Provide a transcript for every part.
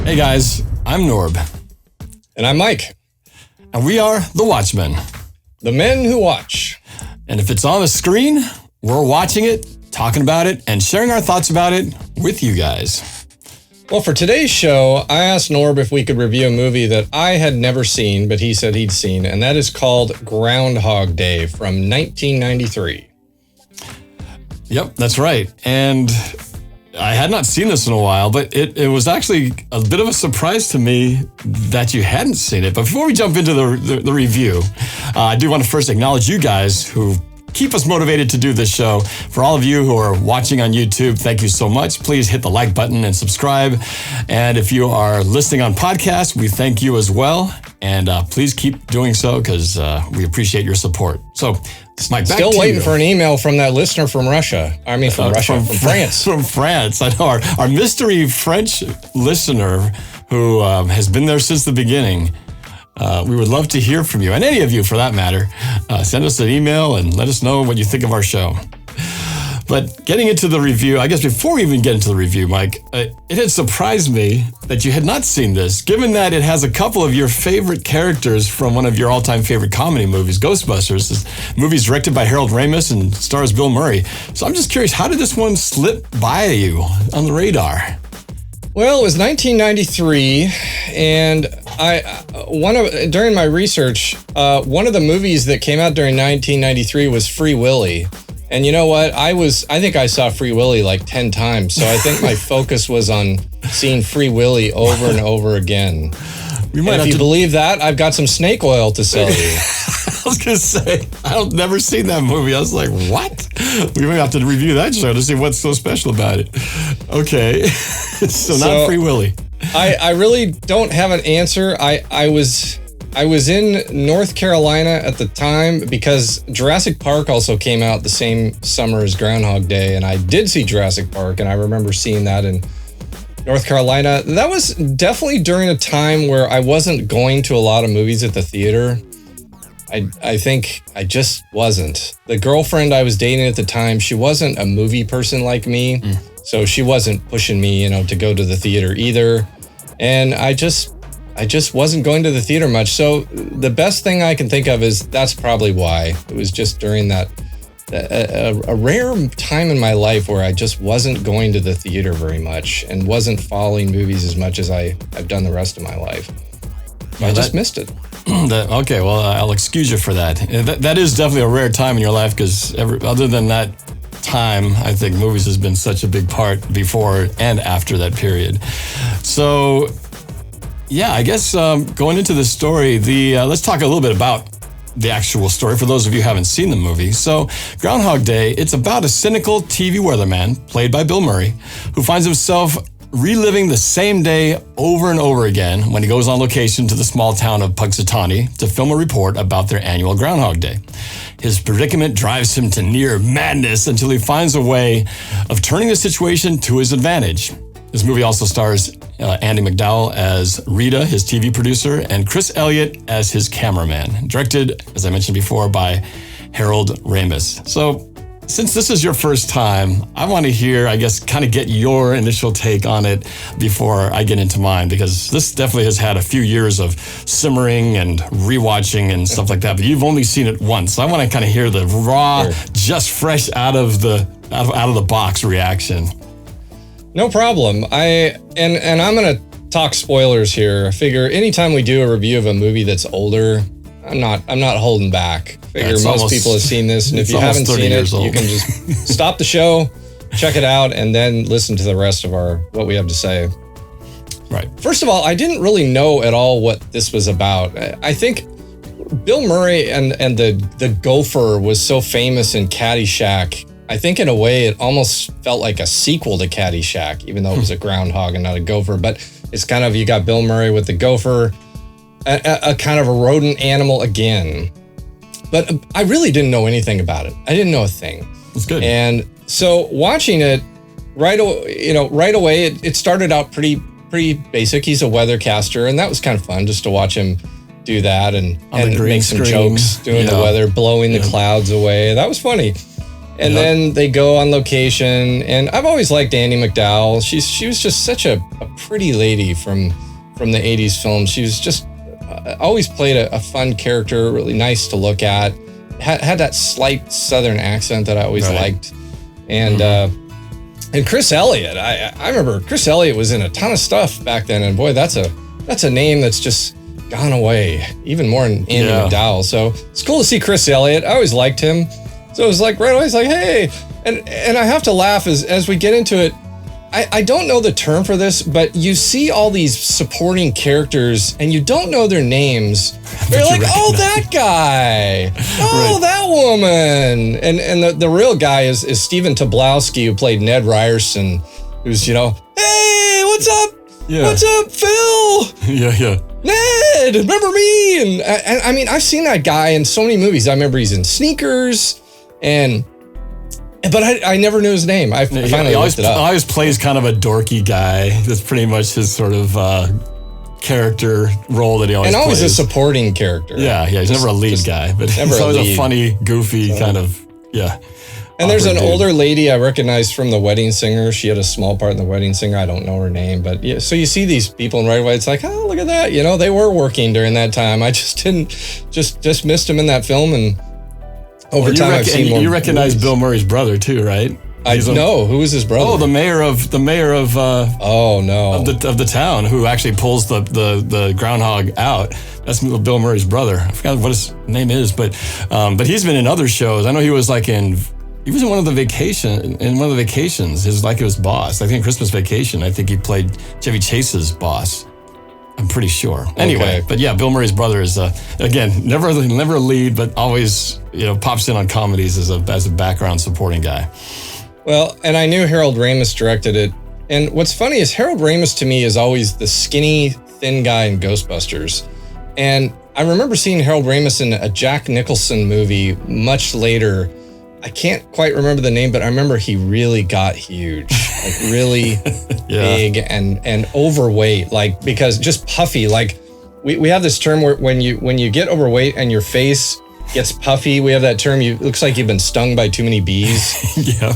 Hey guys, I'm Norb. And I'm Mike. And we are the Watchmen. The men who watch. And if it's on the screen, we're watching it, talking about it, and sharing our thoughts about it with you guys. Well, for today's show, I asked Norb if we could review a movie that I had never seen, but he said he'd seen, and that is called Groundhog Day from 1993. Yep, that's right. And I had not seen this in a while, but it was actually a bit of a surprise to me that you hadn't seen it. But before we jump into the review, I do want to first acknowledge you guys who keep us motivated to do this show. For all of you who are watching on YouTube, thank you so much. Please hit the like button and subscribe. And if you are listening on podcast, we thank you as well. And please keep doing so because we appreciate your support. So, Mike, back still to waiting you. For an email from that listener from Russia. I mean, from France. From France. I know our mystery French listener who has been there since the beginning. We would love to hear from you, and any of you for that matter. Send us an email and let us know what you think of our show. But getting into the review, I guess before we even get into the review, Mike, it had surprised me that you had not seen this, given that it has a couple of your favorite characters from one of your all-time favorite comedy movies, Ghostbusters. This movie's directed by Harold Ramis and stars Bill Murray. So I'm just curious, how did this one slip by you on the radar? Well, it was 1993, and during my research, one of the movies that came out during 1993 was Free Willy. And you know what? I think I saw Free Willy like 10 times. So I think my focus was on seeing Free Willy over and over again. If you believe that, I've got some snake oil to sell you. I was going to say, I've never seen that movie. I was like, what? We might have to review that show to see what's so special about it. Okay. So not Free Willy. I really don't have an answer. I was in North Carolina at the time because Jurassic Park also came out the same summer as Groundhog Day, and I did see Jurassic Park, and I remember seeing that in North Carolina. That was definitely during a time where I wasn't going to a lot of movies at the theater. I think I just wasn't. The girlfriend I was dating at the time, she wasn't a movie person like me, so she wasn't pushing me, to go to the theater either. And I just wasn't going to the theater much. So the best thing I can think of is that's probably why. It was just during that a rare time in my life where I just wasn't going to the theater very much and wasn't following movies as much as I've done the rest of my life. I just missed it. Okay, well, I'll excuse you for that. That is definitely a rare time in your life because other than that time, I think movies has been such a big part before and after that period. So, yeah, I guess going into the story, let's talk a little bit about the actual story for those of you who haven't seen the movie. So, Groundhog Day, it's about a cynical TV weatherman, played by Bill Murray, who finds himself reliving the same day over and over again when he goes on location to the small town of Punxsutawney to film a report about their annual Groundhog Day. His predicament drives him to near madness until he finds a way of turning the situation to his advantage. This movie also stars Andy McDowell as Rita, his TV producer, and Chris Elliott as his cameraman. Directed, as I mentioned before, by Harold Ramis. So, since this is your first time, I want to hear, I guess, kind of get your initial take on it before I get into mine, because this definitely has had a few years of simmering and rewatching and stuff like that, but you've only seen it once. So I want to kind of hear the raw, just fresh out of the box reaction. No problem. And I'm going to talk spoilers here. I figure anytime we do a review of a movie that's older, I'm not holding back. I figure most people have seen this, and if you haven't seen it, you can just stop the show, check it out, and then listen to the rest of what we have to say. Right. First of all, I didn't really know at all what this was about. I think Bill Murray and the gopher was so famous in Caddyshack. I think in a way it almost felt like a sequel to Caddyshack, even though it was a groundhog and not a gopher. But it's kind of, you got Bill Murray with the gopher, a kind of a rodent animal again. But I really didn't know anything about it. I didn't know a thing. That's good. And so watching it right away, it started out pretty basic. He's a weathercaster, and that was kind of fun just to watch him do that and make some jokes doing the weather, blowing the clouds away. That was funny. And then they go on location, and I've always liked Andie MacDowell. She was just such a pretty lady from the 80s films. She was just always played a fun character, really nice to look at. Had that slight Southern accent that I always liked. And and Chris Elliott, I remember Chris Elliott was in a ton of stuff back then, and boy, that's a name that's just gone away, even more than Andie MacDowell. So it's cool to see Chris Elliott. I always liked him. So it was like right away, it's like, hey, and I have to laugh as we get into it. I don't know the term for this, but you see all these supporting characters and you don't know their names. You're like, oh, that guy. Oh, that woman. And the real guy is Stephen Tobolowsky, who played Ned Ryerson, who's, hey, what's up? Yeah. What's up, Phil? Yeah. Ned, remember me? And I mean, I've seen that guy in so many movies. I remember he's in Sneakers, but I never knew his name. I finally looked it up. He always plays kind of a dorky guy. That's pretty much his sort of character role that he always plays. And always a supporting character. Yeah. He's never a lead guy, but he's always a funny, goofy kind of, And there's an older lady I recognized from The Wedding Singer. She had a small part in The Wedding Singer. I don't know her name, but yeah. So you see these people, and right away it's like, oh, look at that. They were working during that time. I just just missed them in that film, and over time I've seen more. You recognize Bill Murray's brother too, right? I know. Who is his brother? Oh, the mayor of. Oh no. Of the town, who actually pulls the groundhog out. That's Bill Murray's brother. I forgot what his name is, but he's been in other shows. I know he was He was in one of the vacations. It was boss. I think Christmas Vacation. I think he played Chevy Chase's boss. I'm pretty sure. Anyway, but yeah, Bill Murray's brother is again never a lead, but always pops in on comedies as a background supporting guy. Well, and I knew Harold Ramis directed it. And what's funny is Harold Ramis to me is always the skinny, thin guy in Ghostbusters. And I remember seeing Harold Ramis in a Jack Nicholson movie much later. I can't quite remember the name, but I remember he really got huge, like really big and overweight, because just puffy. Like we have this term where when you get overweight and your face gets puffy, we have that term. It looks like you've been stung by too many bees. Yeah.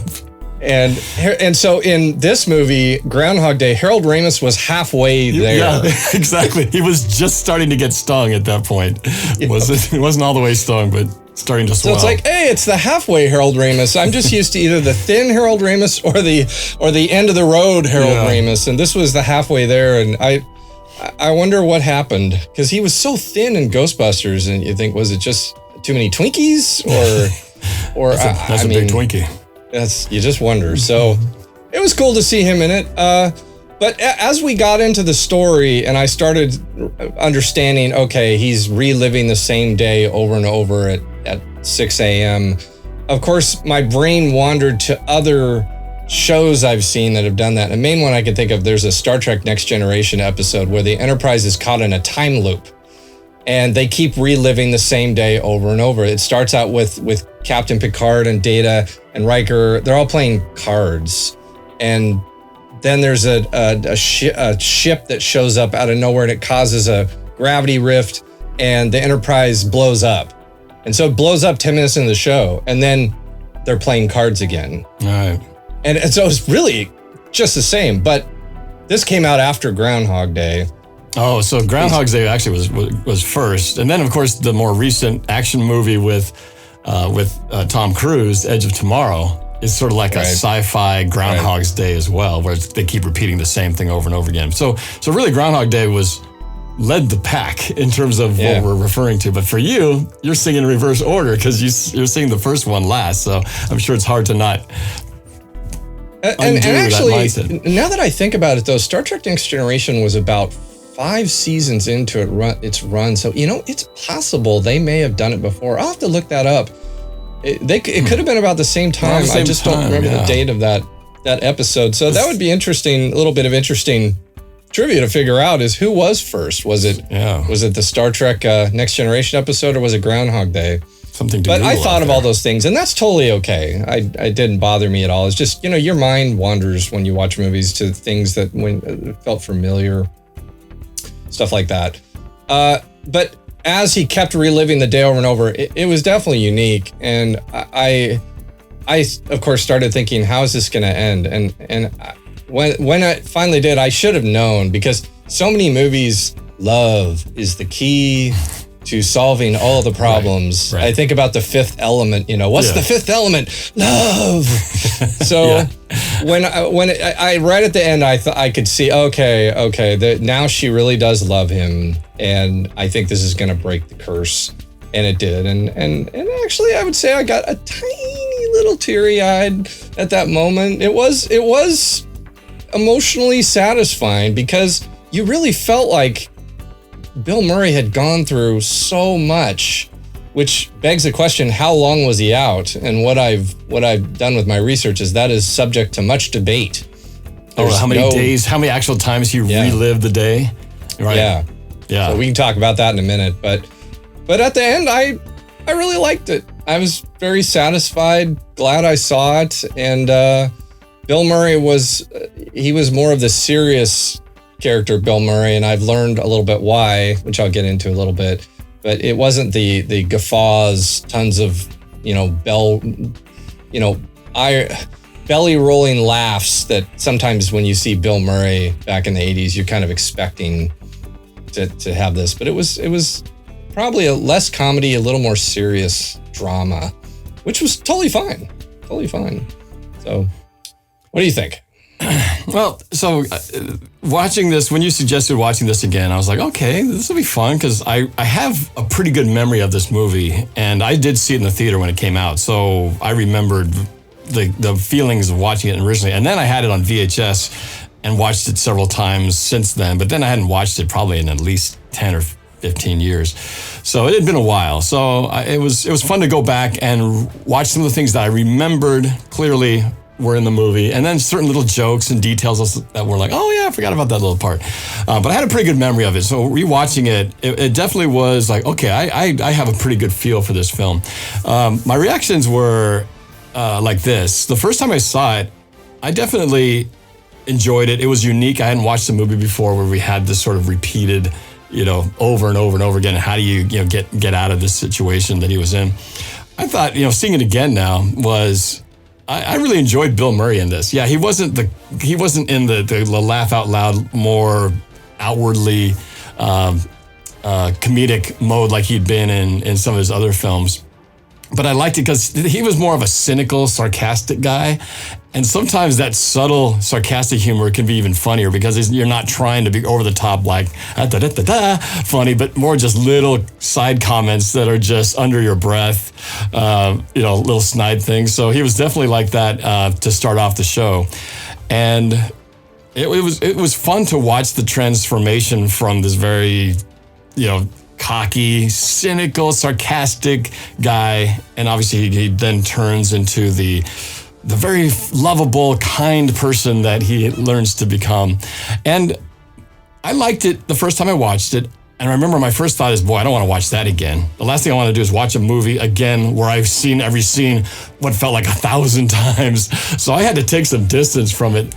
And so in this movie, Groundhog Day, Harold Ramis was halfway there. Yeah, exactly. He was just starting to get stung at that point. He wasn't all the way stung, but starting to swell. So it's like, hey, it's the halfway Harold Ramis. I'm just used to either the thin Harold Ramis or the end of the road Harold Ramis, and this was the halfway there. And I wonder what happened, because he was so thin in Ghostbusters, and you think, was it just too many Twinkies, or that's a big Twinkie. You just wonder. So it was cool to see him in it. But as we got into the story and I started understanding, okay, he's reliving the same day over and over at 6 a.m. Of course, my brain wandered to other shows I've seen that have done that. The main one I can think of, there's a Star Trek Next Generation episode where the Enterprise is caught in a time loop. And they keep reliving the same day over and over. It starts out with Captain Picard and Data and Riker. They're all playing cards. And then there's a ship that shows up out of nowhere, and it causes a gravity rift, and the Enterprise blows up. And so it blows up 10 minutes into the show, and then they're playing cards again. All right. And so it's really just the same. But this came out after Groundhog Day. Oh, so Groundhog Day actually was first, and then of course the more recent action movie with Tom Cruise, Edge of Tomorrow, is sort of like a sci-fi Groundhog's Day as well, where they keep repeating the same thing over and over again. So really, Groundhog Day led the pack in terms of what we're referring to. But for you, you're singing in reverse order because you're seeing the first one last. So I'm sure it's hard to not. And actually, now that I think about it, though, Star Trek Next Generation was about 5 seasons into its run. So, it's possible they may have done it before. I'll have to look that up. It could have been about the same time. I just don't remember the date of that episode. So that would be interesting. A little bit of interesting trivia to figure out is who was first. Was it the Star Trek Next Generation episode, or was it Groundhog Day? Something to But Google I thought of all those things, and that's totally okay. It didn't bother me at all. It's just, your mind wanders when you watch movies to things that felt familiar. Stuff like that. But as he kept reliving the day over and over, it was definitely unique. And I of course started thinking, how is this going to end? And when I finally did, I should have known, because so many movies, love is the key to solving all the problems. Right. I think about The Fifth Element. What's the fifth element? Love. So when I right at the end, I thought I could see, okay, now she really does love him, and I think this is going to break the curse. And it did. And actually, I would say I got a tiny little teary-eyed at that moment. It was emotionally satisfying, because you really felt like Bill Murray had gone through so much, which begs the question, how long was he out? And what I've done with my research is that is subject to much debate. How many days, how many actual times he relived the day? Right. Yeah. So we can talk about that in a minute. But at the end, I really liked it. I was very satisfied, glad I saw it. And Bill Murray was more of the serious character, Bill Murray, and I've learned a little bit why, which I'll get into a little bit. But it wasn't the guffaws, tons of belly rolling laughs that sometimes when you see Bill Murray back in the 80s, you're kind of expecting to have this. But it was probably a less comedy, a little more serious drama, which was totally fine. So, what do you think? Well, so watching this, when you suggested watching this again, I was like, okay, this will be fun, because I have a pretty good memory of this movie, and I did see it in the theater when it came out, so I remembered the feelings of watching it originally, and then I had it on VHS and watched it several times since then, but then I hadn't watched it probably in at least 10 or 15 years. So it had been a while. So it was fun to go back and watch some of the things that I remembered clearly were in the movie, and then certain little jokes and details that were like, oh yeah, I forgot about that little part. But I had a pretty good memory of it. So rewatching it definitely was like, okay, I have a pretty good feel for this film. My reactions were like this. The first time I saw it, I definitely enjoyed it. It was unique. I hadn't watched a movie before where we had this sort of repeated, over and over and over again. How do you get out of this situation that he was in? I thought, seeing it again now was, I really enjoyed Bill Murray in this. Yeah, he wasn't in the laugh out loud, more outwardly comedic mode like he'd been in some of his other films. But I liked it because he was more of a cynical, sarcastic guy. And sometimes that subtle, sarcastic humor can be even funnier, because you're not trying to be over the top like funny, but more just little side comments that are just under your breath, little snide things. So he was definitely like that to start off the show. And it was fun to watch the transformation from this very, cocky, cynical, sarcastic guy, and obviously he then turns into the very lovable, kind person that he learns to become. And I liked it the first time I watched it, and I remember my first thought is, boy, I don't want to watch that again. The last thing I want to do is watch a movie again where I've seen every scene what felt like 1,000 times. So I had to take some distance from it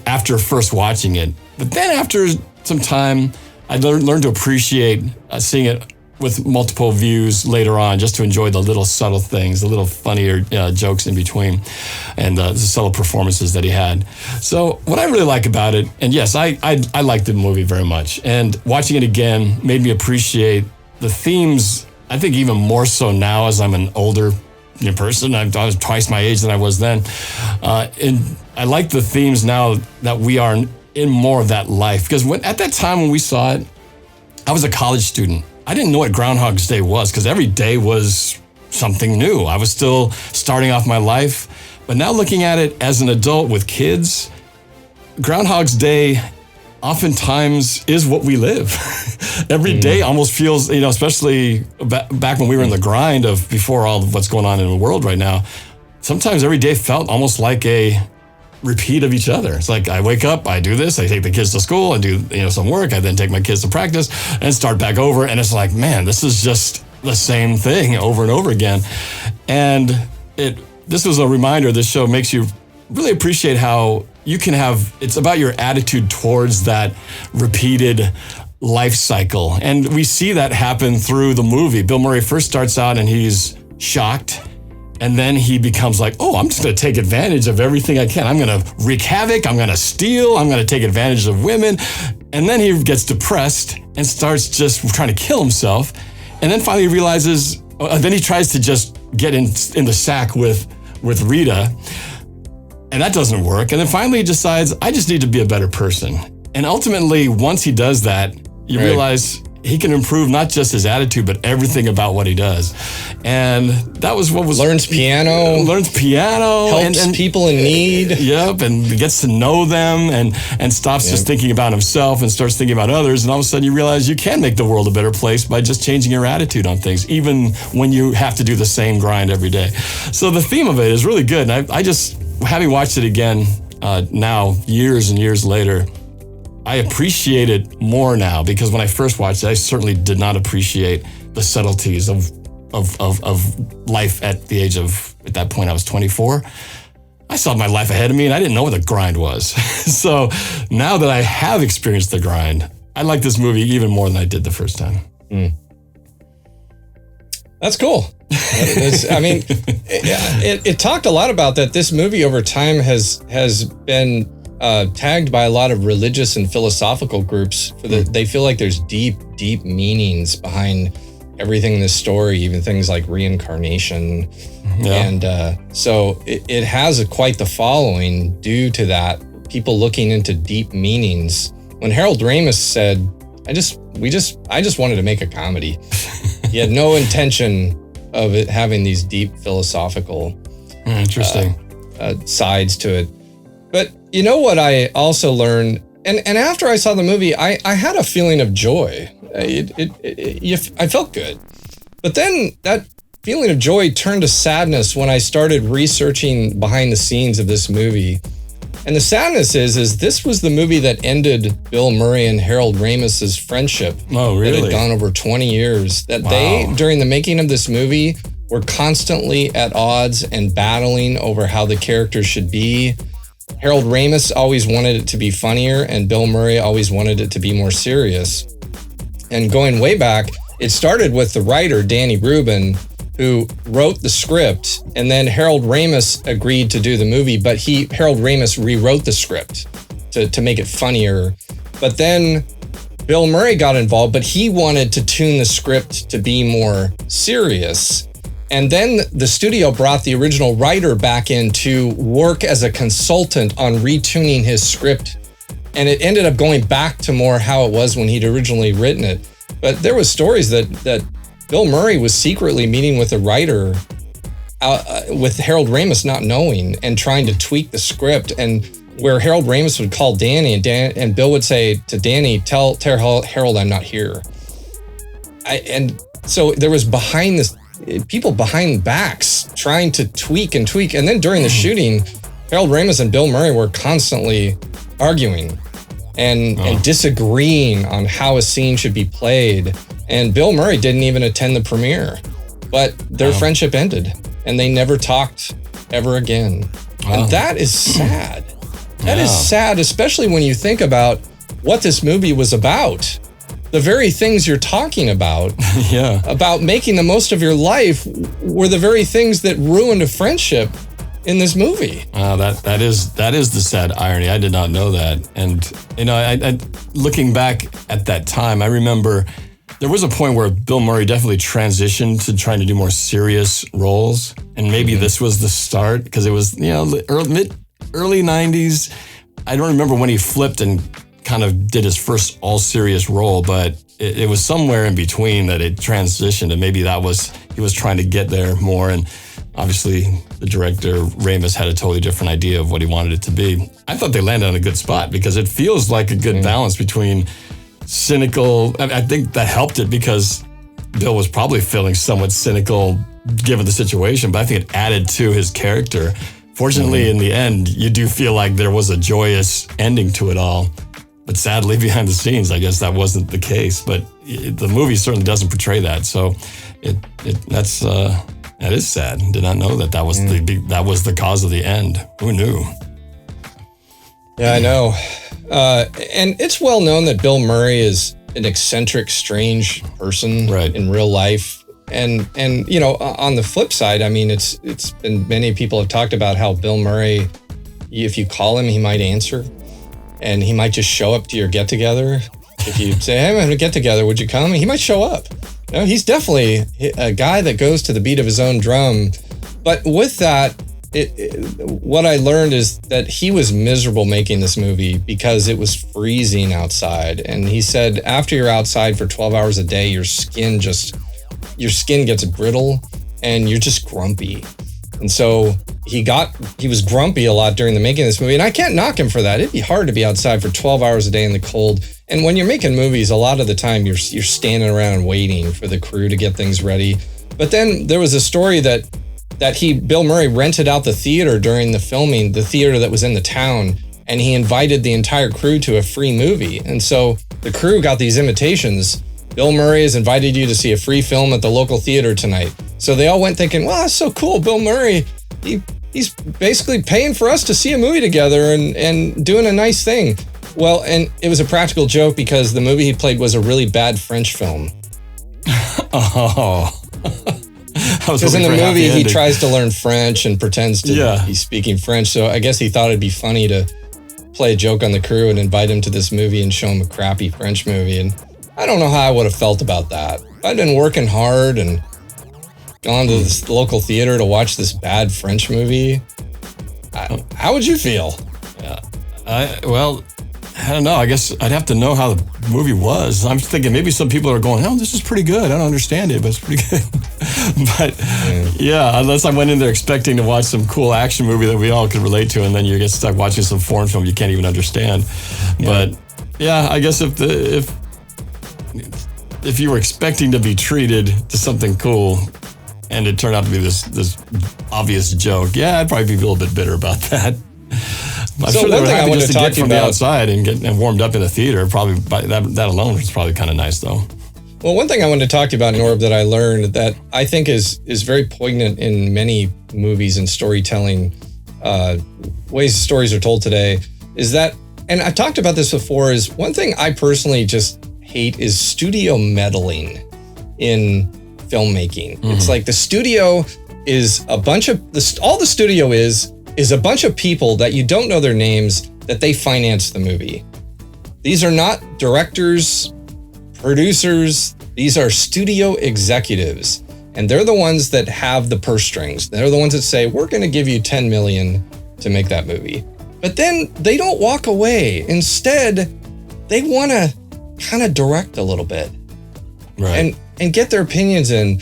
after first watching it. But then after some time, I learned to appreciate seeing it with multiple views later on, just to enjoy the little subtle things, the little funnier jokes in between, and the subtle performances that he had. So what I really like about it, and yes, I liked the movie very much, and watching it again made me appreciate the themes, I think even more so now as I'm an older person. I was twice my age than I was then. And I like the themes now that we are in more of that life. Because at that time when we saw it, I was a college student. I didn't know what Groundhog's Day was, because every day was something new. I was still starting off my life. But now looking at it as an adult with kids, Groundhog's Day oftentimes is what we live. Every day almost feels, especially back when we were in the grind of before all of what's going on in the world right now, sometimes every day felt almost like a repeat of each other. It's like I wake up, I do this, I take the kids to school, I do some work, I then take my kids to practice and start back over. And it's like, man, this is just the same thing over and over again. And this was a reminder. This show makes you really appreciate how you can it's about your attitude towards that repeated life cycle. And we see that happen through the movie. Bill Murray first starts out and he's shocked. And then he becomes like, oh, I'm just going to take advantage of everything I can. I'm going to wreak havoc. I'm going to steal. I'm going to take advantage of women. And then he gets depressed and starts just trying to kill himself. And then finally realizes, then he tries to just get in the sack with Rita. And that doesn't work. And then finally he decides, I just need to be a better person. And ultimately, once he does that, you realize he can improve not just his attitude, but everything about what he does. And that was what was... Learns piano. Helps and people in need. Yep, and gets to know them and stops just thinking about himself and starts thinking about others. And all of a sudden you realize you can make the world a better place by just changing your attitude on things, even when you have to do the same grind every day. So the theme of it is really good. And I just, having watched it again now, years and years later, I appreciate it more now, because when I first watched it, I certainly did not appreciate the subtleties of life at the age of, at that point I was 24. I saw my life ahead of me and I didn't know what the grind was. So now that I have experienced the grind, I like this movie even more than I did the first time. That's cool. I mean, it talked a lot about that. This movie over time has been tagged by a lot of religious and philosophical groups for they feel like there's deep meanings behind everything in this story, even things like reincarnation. And so it has quite the following due to that, people looking into deep meanings. When Harold Ramis said, I just wanted to make a comedy. He had no intention of it having these deep philosophical sides to it. But you know what I also learned, and after I saw the movie, I had a feeling of joy. I felt good. But then that feeling of joy turned to sadness when I started researching behind the scenes of this movie. And the sadness is this was the movie that ended Bill Murray and Harold Ramis's friendship. Oh, really? That had gone over 20 years. That they, during the making of this movie, were constantly at odds and battling over how the characters should be. Harold Ramis always wanted it to be funnier, and Bill Murray always wanted it to be more serious. And going way back, it started with the writer, Danny Rubin, who wrote the script, and then Harold Ramis agreed to do the movie, but Harold Ramis rewrote the script to make it funnier. But then Bill Murray got involved, but he wanted to tune the script to be more serious. And then the studio brought the original writer back in to work as a consultant on retuning his script. And it ended up going back to more how it was when he'd originally written it. But there was stories that Bill Murray was secretly meeting with a writer with Harold Ramis not knowing and trying to tweak the script. And where Harold Ramis would call Danny and Bill would say to Danny, tell Harold I'm not here. And so there was people behind backs trying to tweak. And then during the shooting, Harold Ramis and Bill Murray were constantly arguing and disagreeing on how a scene should be played. And Bill Murray didn't even attend the premiere, but their friendship ended and they never talked ever again. And that is sad. That is sad, especially when you think about what this movie was about. The very things you're talking about, about making the most of your life, were the very things that ruined a friendship in this movie. That is the sad irony. I did not know that. And I looking back at that time, I remember there was a point where Bill Murray definitely transitioned to trying to do more serious roles, and maybe this was the start, because it was early 90s. I don't remember when he flipped and kind of did his first all serious role, but it was somewhere in between that it transitioned, and maybe he was trying to get there more. And obviously the director Ramis had a totally different idea of what he wanted it to be. I thought they landed on a good spot because it feels like a good balance between cynical. I think that helped it because Bill was probably feeling somewhat cynical given the situation, but I think it added to his character. Fortunately, in the end, you do feel like there was a joyous ending to it all. But sadly, behind the scenes, I guess that wasn't the case. But the movie certainly doesn't portray that. So that is sad. Did not know that was the cause of the end. Who knew? Yeah, I know. And it's well known that Bill Murray is an eccentric, strange person in real life. And you know, on the flip side, I mean, it's been, many people have talked about how Bill Murray, if you call him, he might answer, and he might just show up to your get together. If you say, "Hey, I'm having a get together, would you come?" He might show up. You know, he's definitely a guy that goes to the beat of his own drum. But with that, what I learned is that he was miserable making this movie because it was freezing outside. And he said, after you're outside for 12 hours a day, your skin gets brittle and you're just grumpy. And so he was grumpy a lot during the making of this movie. And I can't knock him for that. It'd be hard to be outside for 12 hours a day in the cold. And when you're making movies, a lot of the time you're standing around waiting for the crew to get things ready. But then there was a story that Bill Murray rented out the theater during the filming, the theater that was in the town, and he invited the entire crew to a free movie. And so the crew got these invitations. Bill Murray has invited you to see a free film at the local theater tonight. So they all went thinking, well, that's so cool. Bill Murray, he's basically paying for us to see a movie together and doing a nice thing. Well, and it was a practical joke because the movie he played was a really bad French film. Oh. Because in the movie, he tries to learn French and pretends to be speaking French. So I guess he thought it'd be funny to play a joke on the crew and invite him to this movie and show him a crappy French movie. And I don't know how I would have felt about that. If I'd been working hard and gone to this local theater to watch this bad French movie, how would you feel? Yeah. Well, I don't know. I guess I'd have to know how the movie was. I'm thinking maybe some people are going, oh, this is pretty good. I don't understand it, but it's pretty good. But yeah, unless I went in there expecting to watch some cool action movie that we all could relate to, and then you get stuck watching some foreign film you can't even understand. Yeah. But yeah, I guess if you were expecting to be treated to something cool and it turned out to be this obvious joke, yeah, I'd probably be a little bit bitter about that. I'm sure they were happy just to get from the outside and get warmed up in the theater. Probably that alone was probably kind of nice, though. Well, one thing I wanted to talk to you about, Norb, that I learned that I think is very poignant in many movies and storytelling ways stories are told today is that, and I've talked about this before, is one thing I personally just hate is studio meddling in filmmaking. Mm-hmm. It's like the studio is a bunch of all the studio is a bunch of people that you don't know their names that they finance the movie. These are not directors, producers, these are studio executives. And they're the ones that have the purse strings. They're the ones that say, we're gonna give you $10 million to make that movie. But then they don't walk away. Instead, they wanna kind of direct a little bit. Right. And get their opinions in.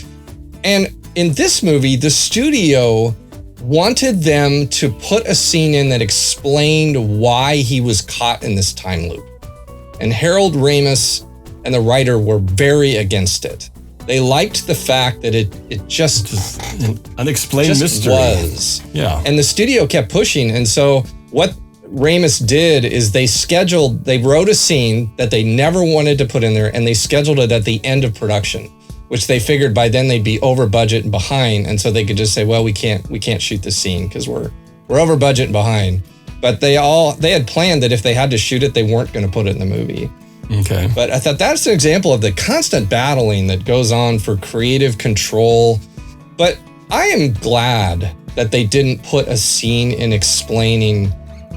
And in this movie, the studio wanted them to put a scene in that explained why he was caught in this time loop. And Harold Ramis and the writer were very against it. They liked the fact that it just an unexplained mystery was. Yeah. And the studio kept pushing. And so what Ramis did is they wrote a scene that they never wanted to put in there, and they scheduled it at the end of production, which they figured by then they'd be over budget and behind. And so they could just say, well, we can't shoot this scene because we're over budget and behind. But they had planned that if they had to shoot it, they weren't going to put it in the movie. Okay. But I thought that's an example of the constant battling that goes on for creative control. But I am glad that they didn't put a scene in explaining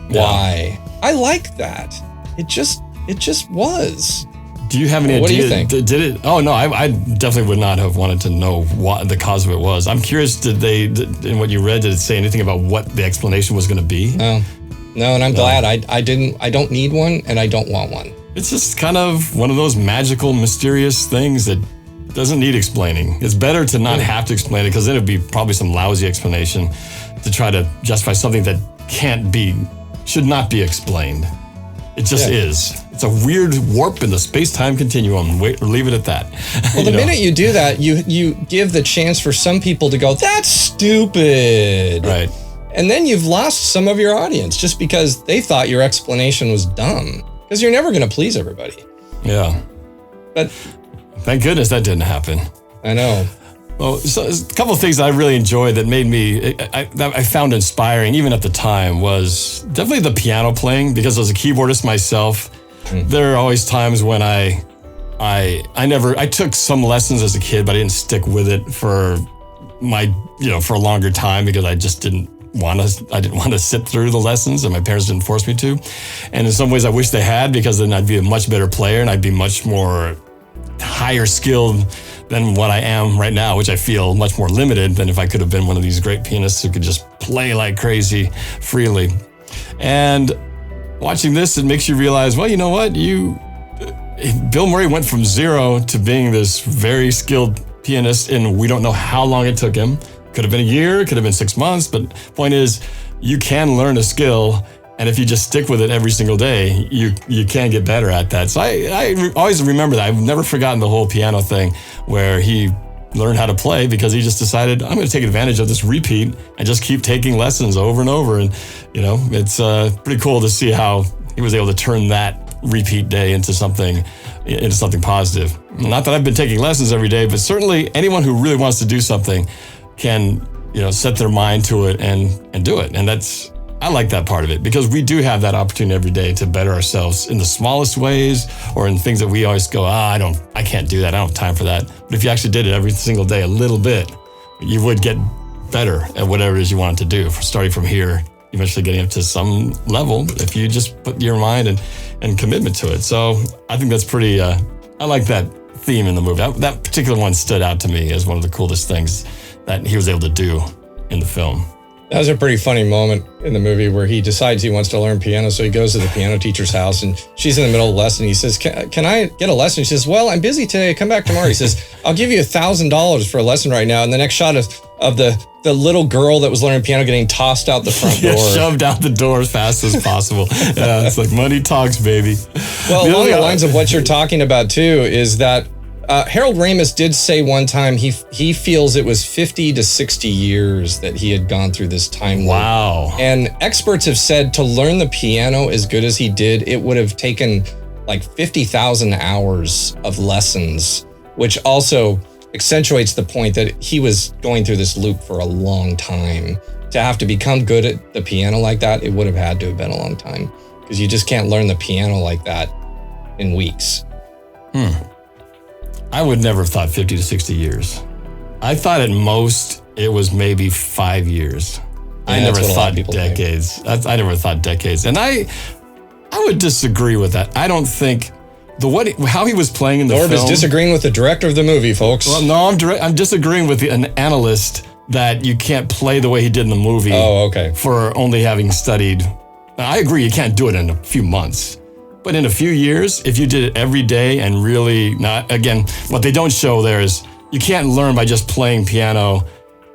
why. I like that. It just was. Do you have any idea? What do you think? Did it? Oh, no, I definitely would not have wanted to know what the cause of it was. I'm curious, in what you read, did it say anything about what the explanation was going to be? No, and I'm glad I don't need one, and I don't want one. It's just kind of one of those magical, mysterious things that doesn't need explaining. It's better to not have to explain it, because then it'd be probably some lousy explanation to try to justify something that should not be explained. It just is. It's a weird warp in the space-time continuum. Leave it at that. Well, the minute you do that, you give the chance for some people to go, that's stupid. Right. And then you've lost some of your audience just because they thought your explanation was dumb. Because you're never going to please everybody. Yeah. But thank goodness that didn't happen. I know. Well, so a couple of things I really enjoyed that made that I found inspiring, even at the time, was definitely the piano playing, because as a keyboardist myself, there are always times when I I took some lessons as a kid, but I didn't stick with it for for a longer time because I just didn't want to sit through the lessons, and my parents didn't force me to. And in some ways I wish they had, because then I'd be a much better player and I'd be much more higher skilled than what I am right now, which I feel much more limited than if I could have been one of these great pianists who could just play like crazy freely. And watching this, it makes you realize, well, you know what? Bill Murray went from zero to being this very skilled pianist, and we don't know how long it took him. Could have been a year, could have been 6 months, but point is, you can learn a skill, and if you just stick with it every single day, you can get better at that. So I always remember that. I've never forgotten the whole piano thing where he learned how to play because he just decided, I'm going to take advantage of this repeat and just keep taking lessons over and over. And, it's pretty cool to see how he was able to turn that repeat day into something positive. Not that I've been taking lessons every day, but certainly anyone who really wants to do something can, set their mind to it and do it. And I like that part of it, because we do have that opportunity every day to better ourselves in the smallest ways, or in things that we always go, I can't do that. I don't have time for that. But if you actually did it every single day, a little bit, you would get better at whatever it is you wanted to do, starting from here, eventually getting up to some level if you just put your mind and commitment to it. So I think that's pretty, I like that theme in the movie. That particular one stood out to me as one of the coolest things that he was able to do in the film. That was a pretty funny moment in the movie where he decides he wants to learn piano. So he goes to the piano teacher's house, and she's in the middle of the lesson. He says, can I get a lesson? She says, well, I'm busy today. Come back tomorrow. He says, I'll give you $1,000 for a lesson right now. And the next shot of the little girl that was learning piano getting tossed out the front door. Shoved out the door as fast as possible. Yeah, it's like money talks, baby. Well, along the lines of what you're talking about too, is that Harold Ramis did say one time he feels it was 50 to 60 years that he had gone through this time loop. Wow. And experts have said to learn the piano as good as he did, it would have taken like 50,000 hours of lessons, which also accentuates the point that he was going through this loop for a long time. To have to become good at the piano like that, it would have had to have been a long time, because you just can't learn the piano like that in weeks. I would never have thought 50 to 60 years. I thought at most it was maybe 5 years. I never thought decades. I never thought decades. And I would disagree with that. I don't think how he was playing in the film. Norb is disagreeing with the director of the movie, folks. Well, no, I'm disagreeing with an analyst that you can't play the way he did in the movie. Oh, okay. For only having studied. I agree, you can't do it in a few months. But in a few years, if you did it every day and really not, again, what they don't show there is you can't learn by just playing piano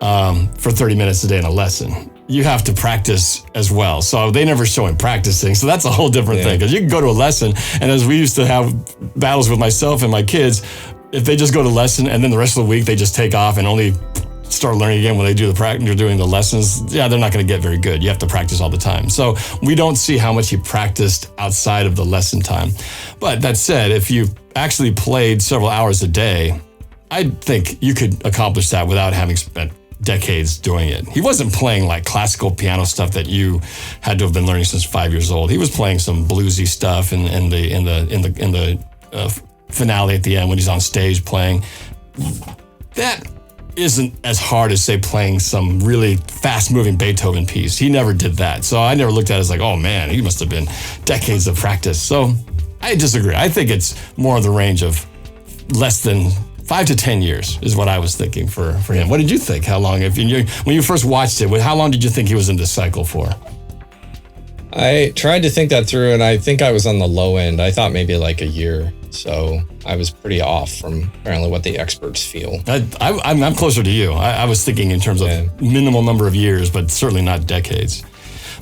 for 30 minutes a day in a lesson. You have to practice as well. So they never show him practicing. So that's a whole different thing, because you can go to a lesson, and as we used to have battles with myself and my kids, if they just go to lesson and then the rest of the week they just take off and only start learning again when they do the practice, you're doing the lessons, they're not going to get very good. You have to practice all the time. So we don't see how much he practiced outside of the lesson time. But that said, if you actually played several hours a day, I think you could accomplish that without having spent decades doing it. He wasn't playing like classical piano stuff that you had to have been learning since 5 years old. He was playing some bluesy stuff in the finale at the end when he's on stage playing. That isn't as hard as, say, playing some really fast-moving Beethoven piece. He never did that. So I never looked at it as like, oh man, he must have been decades of practice. So I disagree. I think it's more of the range of less than 5 to 10 years is what I was thinking for him. What did you think? How long, when you first watched it, how long did you think he was in this cycle for? I tried to think that through, and I think I was on the low end. I thought maybe like a year. So I was pretty off from apparently what the experts feel. I'm closer to you. I was thinking in terms of minimal number of years, but certainly not decades.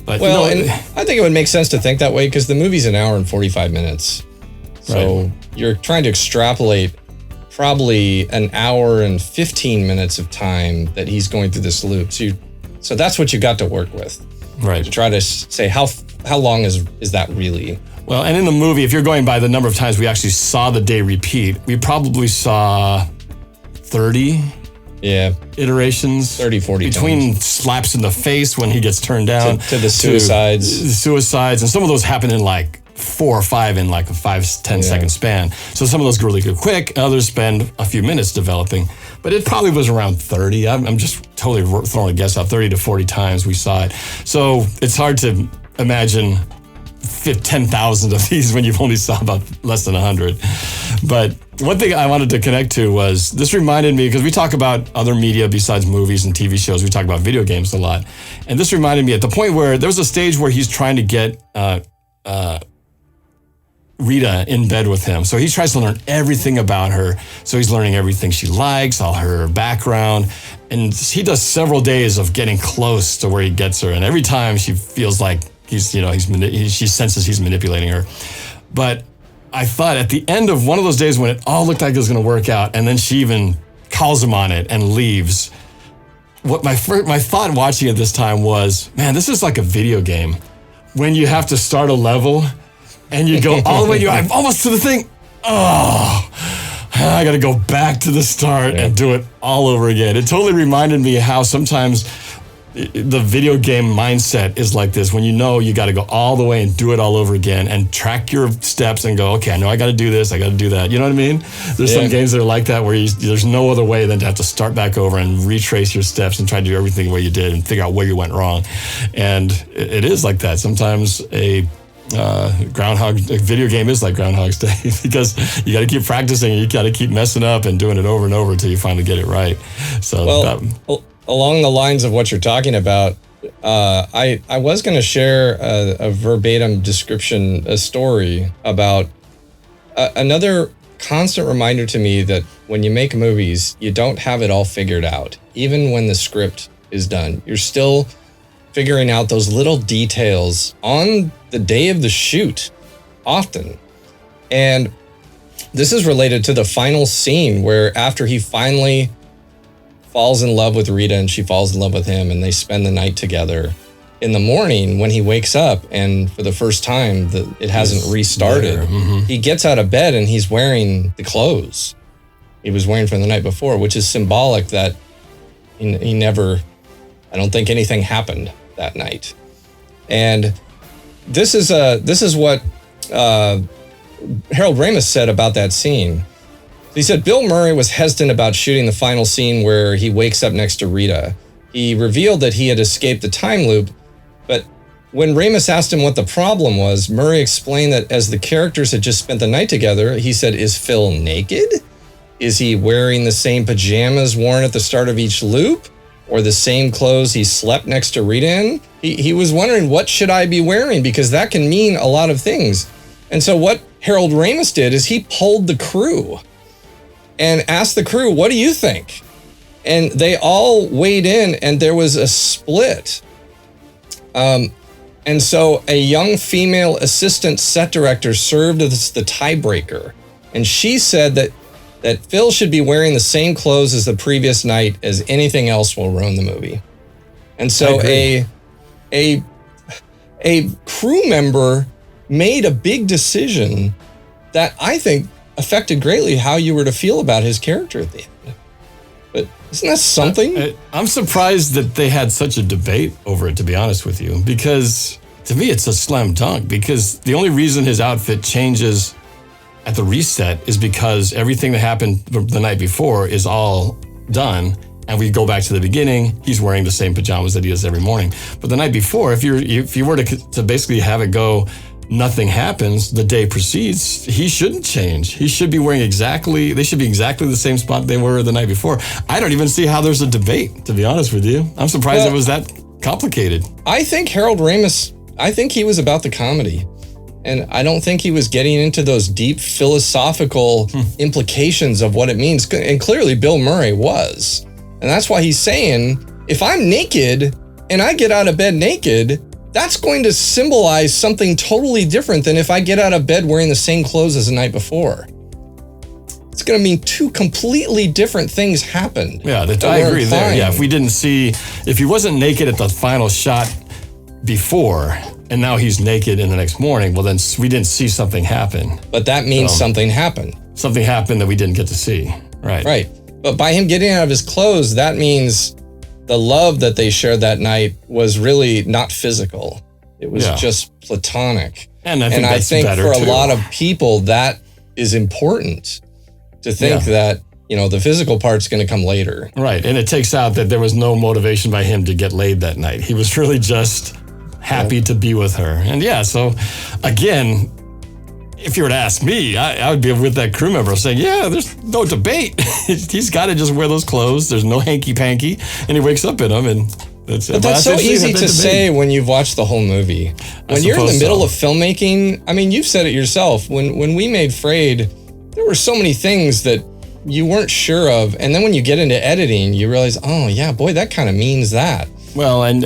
But and I think it would make sense to think that way, because the movie's an hour and 45 minutes. So you're trying to extrapolate probably an hour and 15 minutes of time that he's going through this loop. So that's what you got to work with. Right. To try to say how long is that really? Well, and in the movie, if you're going by the number of times we actually saw the day repeat, we probably saw 30 iterations. 30, 40 between times. Slaps in the face when he gets turned down. To the suicides. And some of those happen in like 4 or 5 in like a 5-10 second span. So some of those go really quick, others spend a few minutes developing. But it probably was around 30. I'm just totally throwing a guess out, 30 to 40 times we saw it. So it's hard to imagine 10,000 of these when you've only saw about less than 100. But one thing I wanted to connect to was, this reminded me, because we talk about other media besides movies and TV shows, we talk about video games a lot. And this reminded me at the point where there was a stage where he's trying to get Rita in bed with him. So he tries to learn everything about her. So he's learning everything she likes, all her background. And he does several days of getting close to where he gets her. And every time she feels like she senses he's manipulating her. But I thought at the end of one of those days when it all looked like it was going to work out, and then she even calls him on it and leaves, what my thought watching it this time was, man, this is like a video game. When you have to start a level and you go all the way, I'm almost to the thing. Oh, I got to go back to the start and do it all over again. It totally reminded me how sometimes the video game mindset is like this, when you got to go all the way and do it all over again and track your steps and go, okay, I know I got to do this, I got to do that. You know what I mean? There's some games that are like that where there's no other way than to have to start back over and retrace your steps and try to do everything the way you did and figure out where you went wrong. And it is like that. Sometimes a video game is like Groundhog's Day, because you got to keep practicing and you got to keep messing up and doing it over and over until you finally get it right. So along the lines of what you're talking about, I was going to share a verbatim description, a story about another constant reminder to me that when you make movies, you don't have it all figured out. Even when the script is done, you're still figuring out those little details on the day of the shoot, often. And this is related to the final scene where, after he finally falls in love with Rita and she falls in love with him and they spend the night together, in the morning when he wakes up and for the first time it hasn't restarted, he gets out of bed and he's wearing the clothes he was wearing from the night before, which is symbolic that he never, I don't think anything happened that night. And this is what Harold Ramis said about that scene. He said Bill Murray was hesitant about shooting the final scene where he wakes up next to Rita. He revealed that he had escaped the time loop, but when Ramis asked him what the problem was, Murray explained that as the characters had just spent the night together, he said, "Is Phil naked? Is he wearing the same pajamas worn at the start of each loop? Or the same clothes he slept next to Rita in?" He was wondering, what should I be wearing? Because that can mean a lot of things. And so what Harold Ramis did is he polled the crew and asked the crew, what do you think? And they all weighed in, and there was a split. And so a young female assistant set director served as the tiebreaker. And she said that Phil should be wearing the same clothes as the previous night, as anything else will ruin the movie. And so a crew member made a big decision that I think affected greatly how you were to feel about his character at the end. But isn't that something? I'm surprised that they had such a debate over it, to be honest with you, because to me it's a slam dunk, because the only reason his outfit changes at the reset is because everything that happened the night before is all done, and we go back to the beginning. He's wearing the same pajamas that he does every morning. But the night before, if you were to basically have it go, nothing happens, the day proceeds, he shouldn't change. He should be wearing they should be exactly the same spot they were the night before. I don't even see how there's a debate, to be honest with you. I'm surprised it was that complicated. I think Harold Ramis, he was about the comedy. And I don't think he was getting into those deep philosophical implications of what it means. And clearly Bill Murray was. And that's why he's saying, if I'm naked and I get out of bed naked, that's going to symbolize something totally different than if I get out of bed wearing the same clothes as the night before. It's going to mean two completely different things happened. Yeah, I agree there. Yeah, if he wasn't naked at the final shot before, and now he's naked in the next morning, well, then we didn't see something happen. But that means something happened. Something happened that we didn't get to see. Right. Right. But by him getting out of his clothes, that means the love that they shared that night was really not physical. It was just platonic. And I think I that's think better for too. a lot of people, that is important to think that, the physical part's going to come later. Right. And it takes out that there was no motivation by him to get laid that night. He was really just happy to be with her. And so again, if you were to ask me, I would be with that crew member saying, there's no debate. He's got to just wear those clothes. There's no hanky-panky. And he wakes up in them and that's it. But that's so easy to say when you've watched the whole movie. When you're in the middle of filmmaking, I mean, you've said it yourself. When we made Frayed, there were so many things that you weren't sure of. And then when you get into editing, you realize, oh yeah, boy, that kind of means that. Well, and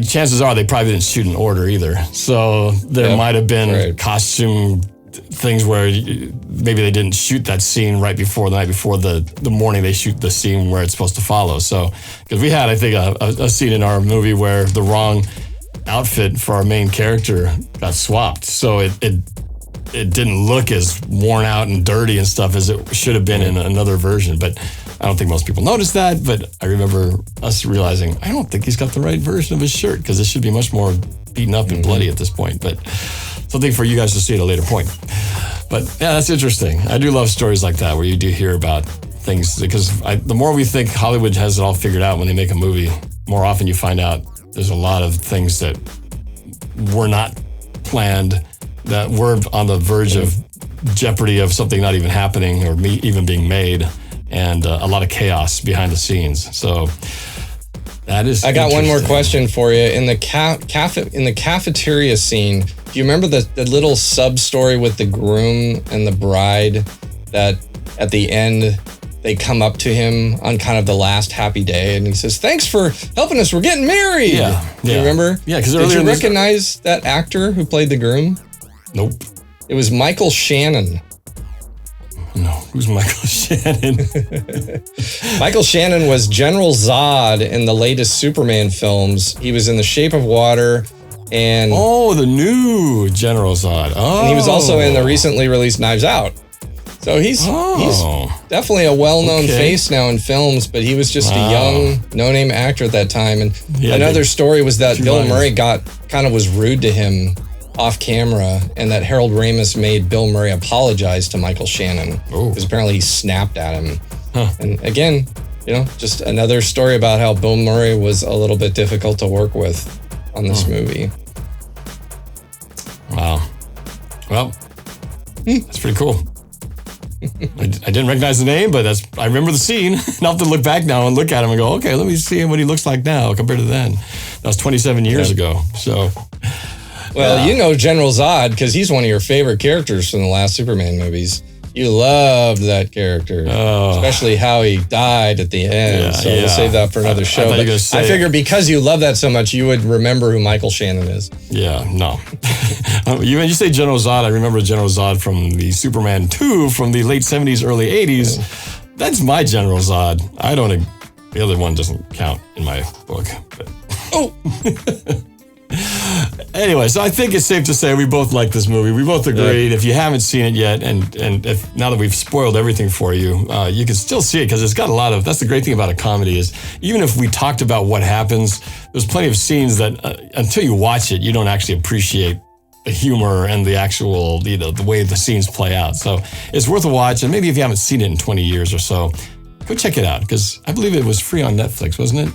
chances are they probably didn't shoot in order either. So there might have been costume things where maybe they didn't shoot that scene right before the night before the morning they shoot the scene where it's supposed to follow. So because we had, I think, a scene in our movie where the wrong outfit for our main character got swapped. So it didn't look as worn out and dirty and stuff as it should have been in another version. But I don't think most people noticed that. But I remember us realizing, I don't think he's got the right version of his shirt because it should be much more beaten up and bloody at this point. But something for you guys to see at a later point. But that's interesting. I do love stories like that where you do hear about things because the more we think Hollywood has it all figured out when they make a movie, more often you find out there's a lot of things that were not planned, that were on the verge of jeopardy of something not even happening or even being made, and a lot of chaos behind the scenes. So that is. I got one more question for you. In the cafeteria scene, do you remember the little sub story with the groom and the bride that at the end they come up to him on kind of the last happy day and he says, "Thanks for helping us. We're getting married." Yeah. Do you remember? Yeah, because did you recognize that actor who played the groom? Nope. It was Michael Shannon. No, who's Michael Shannon? Michael Shannon was General Zod in the latest Superman films. He was in The Shape of Water and... Oh, the new General Zod. Oh. And he was also in the recently released Knives Out. So he's definitely a well-known face now in films, but he was just a young, no-name actor at that time. And another story was that Bill Murray was rude to him off camera, and that Harold Ramis made Bill Murray apologize to Michael Shannon because apparently he snapped at him. And again, just another story about how Bill Murray was a little bit difficult to work with on this movie. Wow. Well, that's pretty cool. I didn't recognize the name, but I remember the scene. And I'll have to look back now and look at him and go, okay, let me see what he looks like now compared to then. That was 27 years ago. So... Well, you know General Zod because he's one of your favorite characters from the last Superman movies. You loved that character, especially how he died at the end. We'll save that for another show. I figured because you love that so much, you would remember who Michael Shannon is. Yeah, no. When you say General Zod, I remember General Zod from the Superman 2 from the late 70s, early 80s. Yeah. That's my General Zod. The other one doesn't count in my book. But. Anyway, so I think it's safe to say we both like this movie. We both agreed. If you haven't seen it yet, and if now that we've spoiled everything for you, you can still see it because it's got a lot of. That's the great thing about a comedy is even if we talked about what happens, there's plenty of scenes that until you watch it, you don't actually appreciate the humor and the actual, the way the scenes play out. So it's worth a watch. And maybe if you haven't seen it in 20 years or so, go check it out because I believe it was free on Netflix, wasn't it?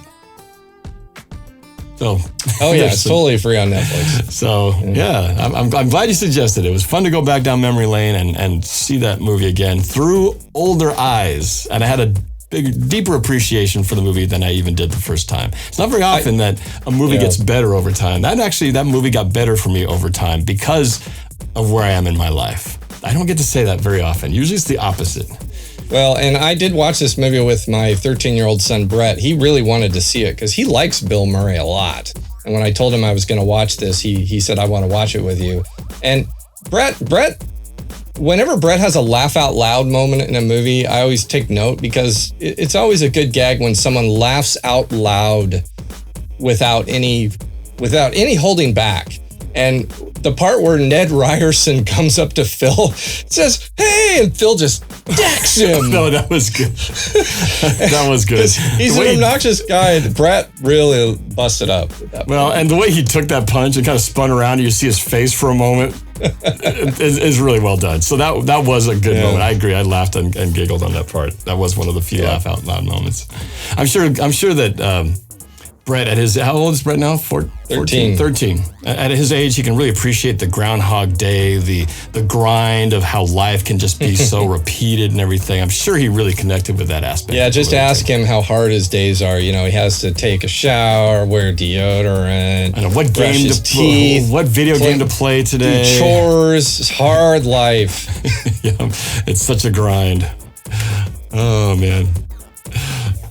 So, it's totally free on Netflix. So, I'm glad you suggested it. It was fun to go back down memory lane and see that movie again through older eyes. And I had a deeper appreciation for the movie than I even did the first time. It's not very often that a movie gets better over time. That movie got better for me over time because of where I am in my life. I don't get to say that very often. Usually it's the opposite. Well, and I did watch this movie with my 13-year-old son, Brett. He really wanted to see it because he likes Bill Murray a lot. And when I told him I was going to watch this, he said, I want to watch it with you. And Brett, whenever Brett has a laugh out loud moment in a movie, I always take note because it's always a good gag when someone laughs out loud without any holding back. And the part where Ned Ryerson comes up to Phil, says, "Hey," and Phil just decks him. No, that was good. That was good. He's an obnoxious guy. Brett really busted up. Well, and the way he took that punch and kind of spun around, you see his face for a moment, is really well done. So that was a good moment. I agree. I laughed and giggled on that part. That was one of the few laugh out loud moments. I'm sure that Brett, how old is Brett now? 13. At his age, he can really appreciate the Groundhog Day, the grind of how life can just be so repeated and everything. I'm sure he really connected with that aspect. Yeah, just ask him how hard his days are. You know, he has to take a shower, wear deodorant, I know what brush game his to teeth, what video game to play today. Do chores, hard life. Yeah, it's such a grind. Oh man,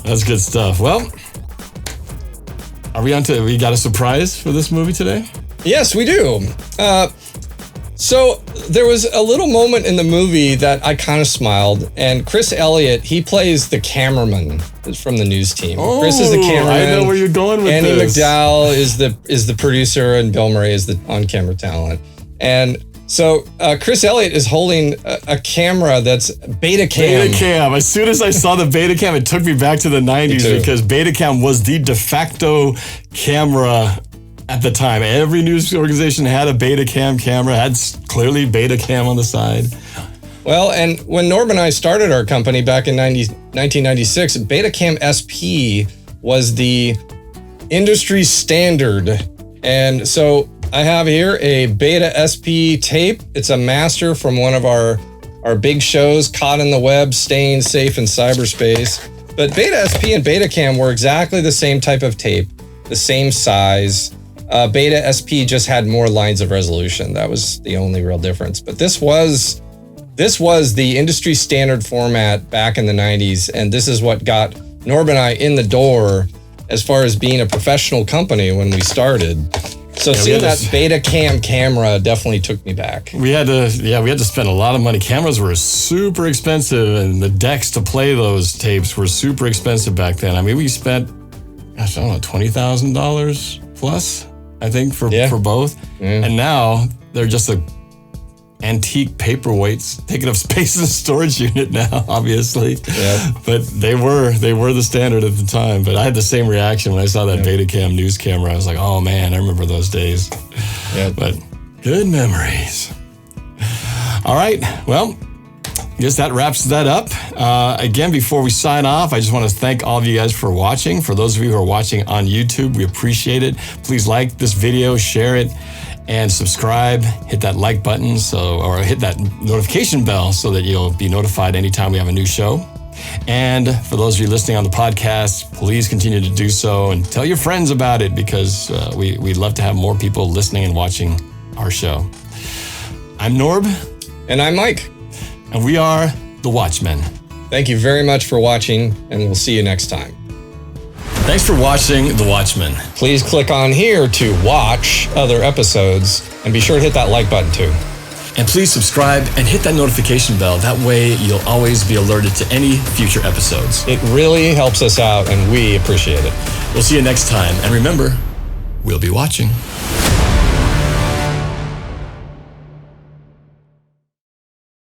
that's good stuff. Well, we got a surprise for this movie today? Yes, we do. So there was a little moment in the movie that I kind of smiled, and Chris Elliott, he plays the cameraman from the news team. Oh, Chris is the cameraman. I know where you're going with Andy this. McDowell is the producer, and Bill Murray is the on-camera talent. And so Chris Elliott is holding a camera that's Betacam. Betacam. As soon as I saw the Betacam, it took me back to the 90s because Betacam was the de facto camera at the time. Every news organization had a Betacam camera, had clearly Betacam on the side. Well, and when Norb and I started our company back in 1996, Betacam SP was the industry standard. And so I have here a Beta SP tape. It's a master from one of our big shows, Caught in the Web, Staying Safe in Cyberspace. But Beta SP and Betacam were exactly the same type of tape, the same size. Beta SP just had more lines of resolution. That was the only real difference. But this was the industry standard format back in the 90s, and this is what got Norb and I in the door as far as being a professional company when we started. So seeing that Betacam camera definitely took me back. We had to spend a lot of money. Cameras were super expensive, and the decks to play those tapes were super expensive back then. I mean, we spent, gosh, I don't know, $20,000 plus, I think, for both. Yeah. And now they're just antique paperweights taking up space in the storage unit now, obviously. Yeah. But they were the standard at the time. But I had the same reaction when I saw that Betacam news camera. I was like, oh man, I remember those days. Yeah. But good memories. All right, well, I guess that wraps that up. Again, before we sign off, I just want to thank all of you guys for watching. For those of you who are watching on YouTube, we appreciate it. Please like this video, share it, and subscribe. Hit that like button or hit that notification bell so that you'll be notified anytime we have a new show. And for those of you listening on the podcast, please continue to do so and tell your friends about it because we'd love to have more people listening and watching our show. I'm Norb. And I'm Mike. And we are The Watchmen. Thank you very much for watching, and we'll see you next time. Thanks for watching The Watchmen. Please click on here to watch other episodes, and be sure to hit that like button too. And please subscribe and hit that notification bell. That way you'll always be alerted to any future episodes. It really helps us out, and we appreciate it. We'll see you next time. And remember, we'll be watching.